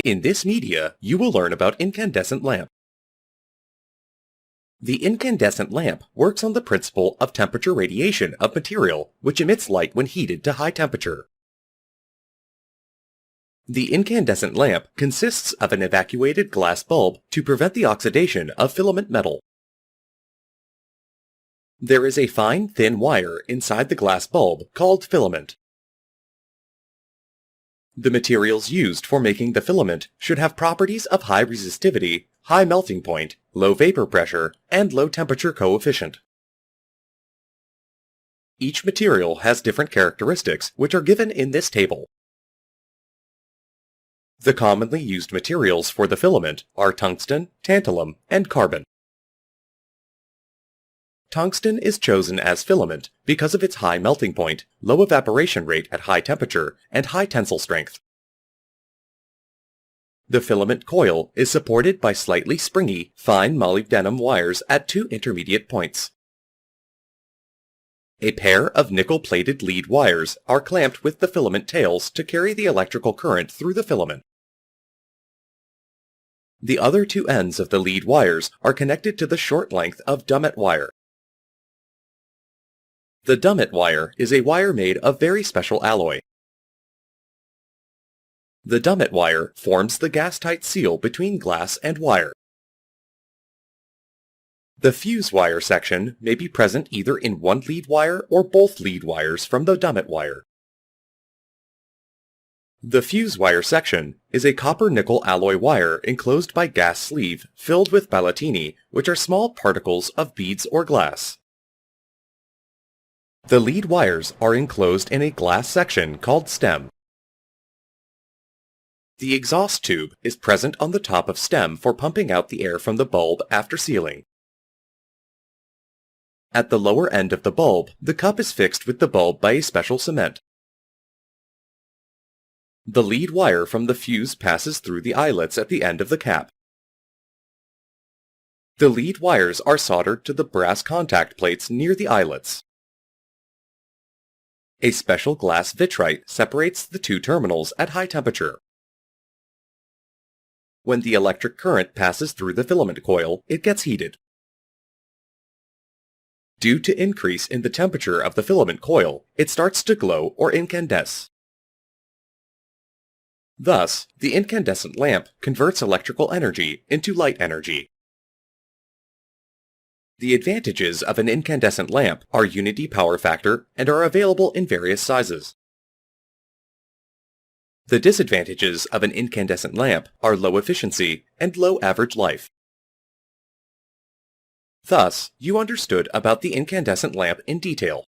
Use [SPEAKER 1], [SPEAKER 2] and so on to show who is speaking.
[SPEAKER 1] In this media, you will learn about incandescent lamp. The incandescent lamp works on the principle of temperature radiation of material which emits light when heated to high temperature. The incandescent lamp consists of an evacuated glass bulb to prevent the oxidation of filament metal. There is a fine, thin wire inside the glass bulb called filament. The materials used for making the filament should have properties of high resistivity, high melting point, low vapor pressure, and low temperature coefficient. Each material has different characteristics which are given in this table. The commonly used materials for the filament are tungsten, tantalum, and carbon. Tungsten is chosen as filament because of its high melting point, low evaporation rate at high temperature, and high tensile strength. The filament coil is supported by slightly springy, fine molybdenum wires at two intermediate points. A pair of nickel-plated lead wires are clamped with the filament tails to carry the electrical current through the filament. The other two ends of the lead wires are connected to the short length of dummet wire. The dummet wire is a wire made of very special alloy. The dummet wire forms the gas-tight seal between glass and wire. The fuse wire section may be present either in one lead wire or both lead wires from the dummet wire. The fuse wire section is a copper-nickel alloy wire enclosed by gas sleeve filled with ballatini, which are small particles of beads or glass. The lead wires are enclosed in a glass section called stem. The exhaust tube is present on the top of stem for pumping out the air from the bulb after sealing. At the lower end of the bulb, the cup is fixed with the bulb by a special cement. The lead wire from the fuse passes through the eyelets at the end of the cap. The lead wires are soldered to the brass contact plates near the eyelets. A special glass vitrite separates the two terminals at high temperature. When the electric current passes through the filament coil, it gets heated. Due to increase in the temperature of the filament coil, it starts to glow or incandesce. Thus, the incandescent lamp converts electrical energy into light energy. The advantages of an incandescent lamp are unity power factor and are available in various sizes. The disadvantages of an incandescent lamp are low efficiency and low average life. Thus, you understood about the incandescent lamp in detail.